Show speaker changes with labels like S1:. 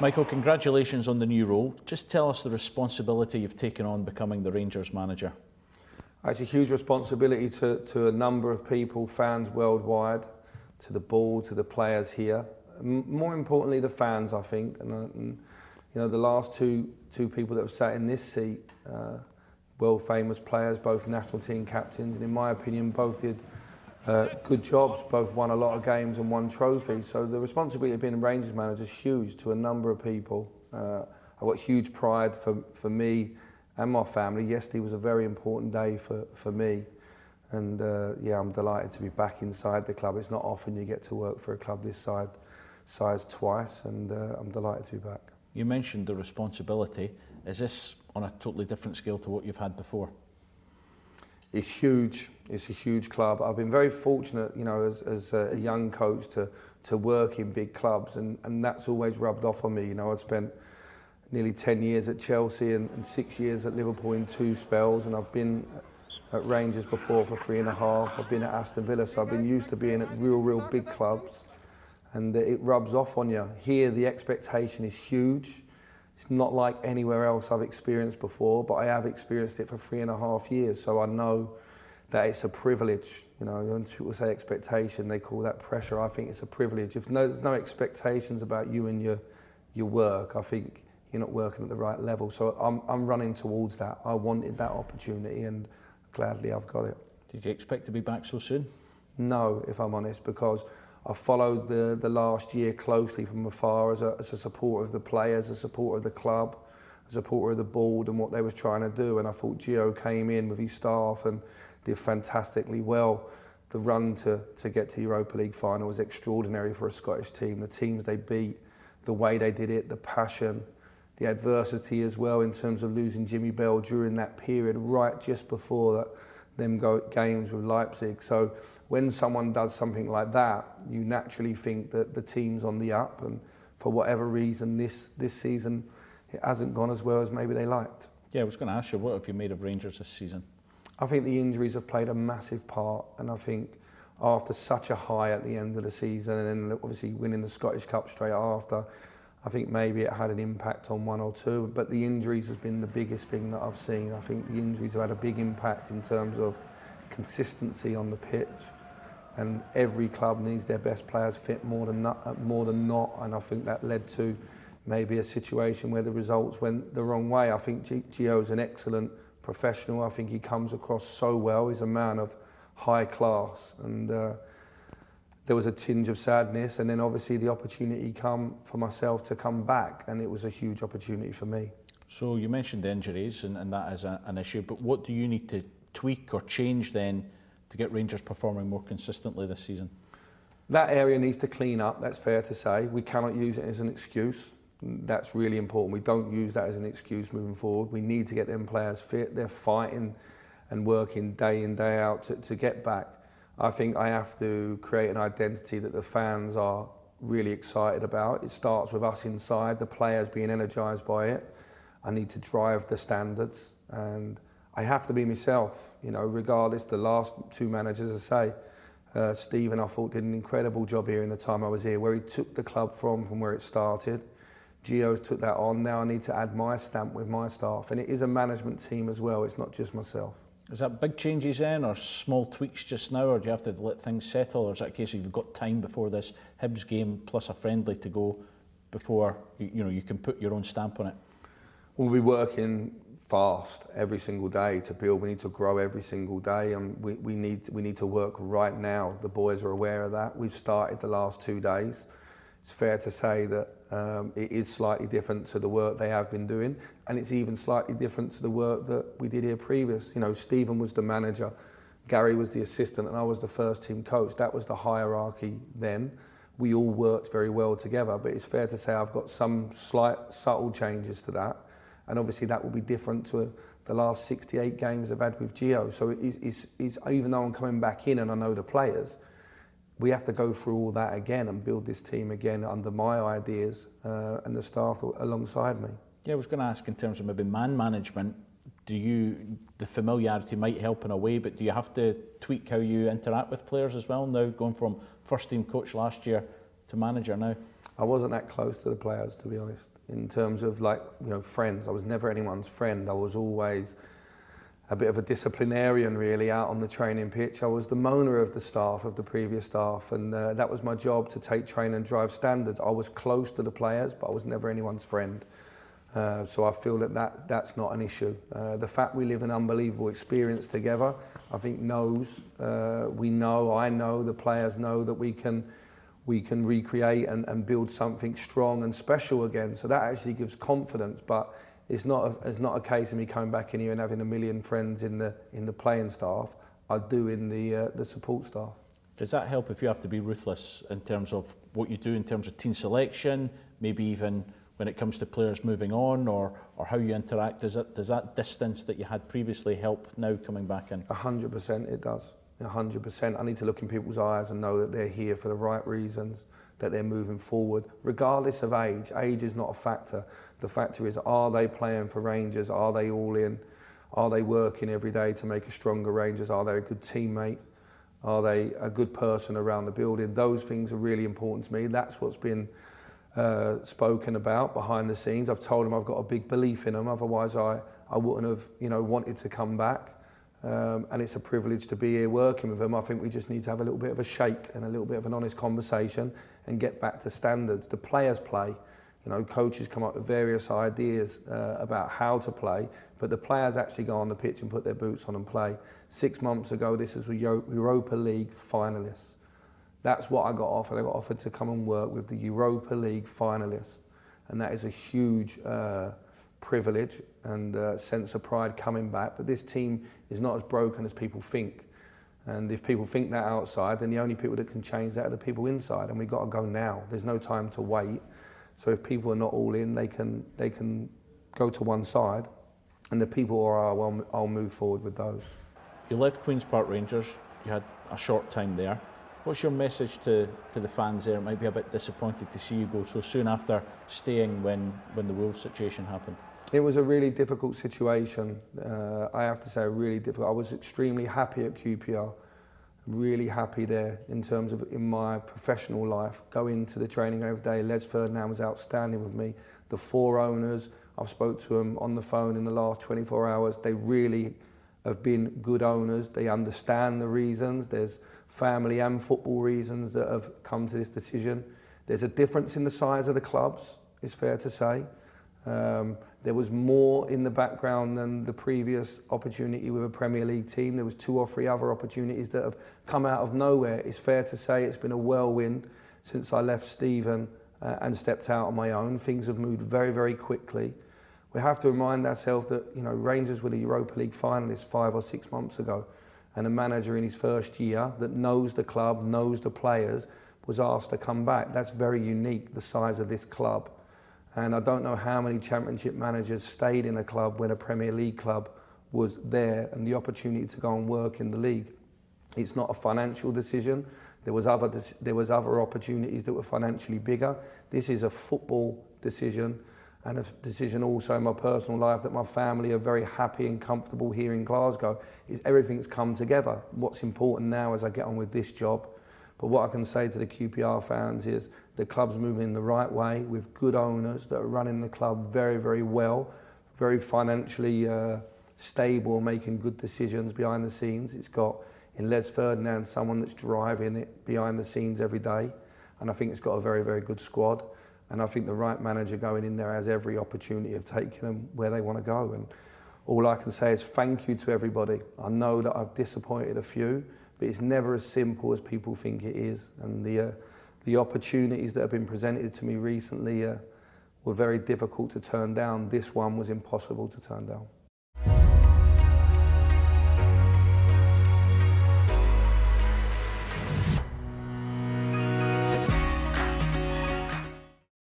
S1: Michael, congratulations on the new role. Just tell us the responsibility you've taken on becoming the Rangers manager.
S2: It's a huge responsibility to a number of people, fans worldwide, to the board, to the players here. More importantly, the fans, I think. And you know, the last two people that have sat in this seat, world famous players, both national team captains, and in my opinion, both did good jobs, both won a lot of games and won trophies. So the responsibility of being a Rangers manager is huge to a number of people. I've got huge pride for me and my family. Yesterday was a very important day for me. And yeah, I'm delighted to be back inside the club. It's not often you get to work for a club this size twice, and I'm delighted to be back.
S1: You mentioned the responsibility. Is this on a totally different scale to what you've had before?
S2: It's huge. It's a huge club. I've been very fortunate, you know, as a young coach to work in big clubs, and that's always rubbed off on me. You know, I'd spent nearly 10 years at Chelsea and 6 years at Liverpool in 2 spells, and I've been at Rangers before for 3.5. I've been at Aston Villa, so I've been used to being at real big clubs, and it rubs off on you. Here, the expectation is huge. It's not like anywhere else I've experienced before, but I have experienced it for 3.5 years, so I know that it's a privilege. You know, when people say expectation, they call that pressure. I think it's a privilege. If there's no expectations about you and your work, I think you're not working at the right level. So I'm running towards that. I wanted that opportunity, and gladly I've got it.
S1: Did you expect to be back so soon?
S2: No, if I'm honest, because I followed the last year closely from afar as a supporter of the players, a supporter of the club, a supporter of the board and what they was trying to do. And I thought Gio came in with his staff and did fantastically well. The run to get to the Europa League final was extraordinary for a Scottish team. The teams they beat, the way they did it, the passion, the adversity as well in terms of losing Jimmy Bell during that period, right just before that. Them games with Leipzig. So when someone does something like that, you naturally think that the team's on the up, and for whatever reason this season it hasn't gone as well as maybe they liked.
S1: Yeah, I was going to ask you, what have you made of Rangers this season?
S2: I think the injuries have played a massive part, and I think after such a high at the end of the season and then obviously winning the Scottish Cup straight after, I think maybe it had an impact on 1 or 2, but the injuries has been the biggest thing that I've seen. I think the injuries have had a big impact in terms of consistency on the pitch, and every club needs their best players fit more than not, and I think that led to maybe a situation where the results went the wrong way. I think Gio's an excellent professional. I think he comes across so well. He's a man of high class, and there was a tinge of sadness, and then obviously the opportunity come for myself to come back, and it was a huge opportunity for me.
S1: So you mentioned the injuries, and that is an issue, but what do you need to tweak or change then to get Rangers performing more consistently this season?
S2: That area needs to clean up, that's fair to say. We cannot use it as an excuse. That's really important. We don't use that as an excuse moving forward. We need to get them players fit. They're fighting and working day in, day out to get back. I think I have to create an identity that the fans are really excited about. It starts with us inside, the players being energised by it. I need to drive the standards, and I have to be myself, you know, regardless. The last 2 managers, as I say, Stephen, I thought, did an incredible job here in the time I was here, where he took the club from where it started. Gio's took that on. Now I need to add my stamp with my staff, and it is a management team as well. It's not just myself. Is
S1: that big changes then, or small tweaks just now, or do you have to let things settle, or is that a case of you've got time before this Hibs game plus a friendly to go before you can put your own stamp on it?
S2: We'll be working fast every single day to build. We need to grow every single day, and we need to work right now. The boys are aware of that. We've started the last 2 days. It's fair to say that it is slightly different to the work they have been doing, and it's even slightly different to the work that we did here previous. You know, Stephen was the manager, Gary was the assistant, and I was the first team coach. That was the hierarchy then. We all worked very well together, but it's fair to say I've got some slight, subtle changes to that, and obviously that will be different to the last 68 games I've had with Gio. So it's even though I'm coming back in and I know the players, we have to go through all that again and build this team again under my ideas and the staff alongside me.
S1: Yeah, I was going to ask in terms of maybe man management, the familiarity might help in a way, but do you have to tweak how you interact with players as well now, going from first team coach last year to manager now?
S2: I wasn't that close to the players, to be honest, in terms of like, friends. I was never anyone's friend. I was always a bit of a disciplinarian, really, out on the training pitch. I was the moaner of the staff, of the previous staff, and that was my job, to take, train and drive standards. I was close to the players, but I was never anyone's friend. So I feel that's not an issue. The fact we live an unbelievable experience together, I think I know, the players know that we can recreate and build something strong and special again. So that actually gives confidence, but it's not a case of me coming back in here and having a million friends in the playing staff. I do in the support staff.
S1: Does that help if you have to be ruthless in terms of what you do in terms of team selection, maybe even when it comes to players moving on, or how you interact? Does that distance that you had previously help now coming back in?
S2: 100% it does. 100%. I need to look in people's eyes and know that they're here for the right reasons, that they're moving forward, regardless of age. Age is not a factor. The factor is, are they playing for Rangers? Are they all in? Are they working every day to make a stronger Rangers? Are they a good teammate? Are they a good person around the building? Those things are really important to me. That's what's been spoken about behind the scenes. I've told them I've got a big belief in them, otherwise I wouldn't have wanted to come back. And it's a privilege to be here working with them. I think we just need to have a little bit of a shake and a little bit of an honest conversation and get back to standards. The players play. Coaches come up with various ideas about how to play, but the players actually go on the pitch and put their boots on and play. 6 months ago, this is the Europa League finalists. That's what I got offered. I got offered to come and work with the Europa League finalists, and that is a huge privilege and sense of pride coming back. But this team is not as broken as people think. And if people think that outside, then the only people that can change that are the people inside, and we've got to go now. There's no time to wait. So if people are not all in, they can go to one side, and the people who are, well, I'll move forward with those.
S1: You left Queen's Park Rangers. You had a short time there. What's your message to the fans there? It might be a bit disappointed to see you go so soon after staying when the Wolves situation happened.
S2: It was a really difficult situation. I have to say, really difficult. I was extremely happy at QPR, really happy there in terms of in my professional life. Going to the training every day. Les Ferdinand was outstanding with me. The 4 owners, I've spoke to them on the phone in the last 24 hours. They really have been good owners. They understand the reasons. There's family and football reasons that have come to this decision. There's a difference in the size of the clubs, it's fair to say. There was more in the background than the previous opportunity with a Premier League team. There was 2 or 3 other opportunities that have come out of nowhere. It's fair to say it's been a whirlwind since I left Stephen and stepped out on my own. Things have moved very, very quickly. We have to remind ourselves that Rangers were the Europa League finalists 5 or 6 months ago, and a manager in his first year that knows the club, knows the players, was asked to come back. That's very unique, the size of this club. And I don't know how many Championship managers stayed in a club when a Premier League club was there and the opportunity to go and work in the league. It's not a financial decision. There was other opportunities that were financially bigger. This is a football decision, and a decision also in my personal life that my family are very happy and comfortable here in Glasgow. Everything's come together. What's important now as I get on with this job. But what I can say to the QPR fans is the club's moving in the right way with good owners that are running the club very, very well, very financially stable, making good decisions behind the scenes. It's got, in Les Ferdinand, someone that's driving it behind the scenes every day. And I think it's got a very, very good squad. And I think the right manager going in there has every opportunity of taking them where they want to go. And all I can say is thank you to everybody. I know that I've disappointed a few, but it's never as simple as people think it is. And the opportunities that have been presented to me recently were very difficult to turn down. This one was impossible to turn down.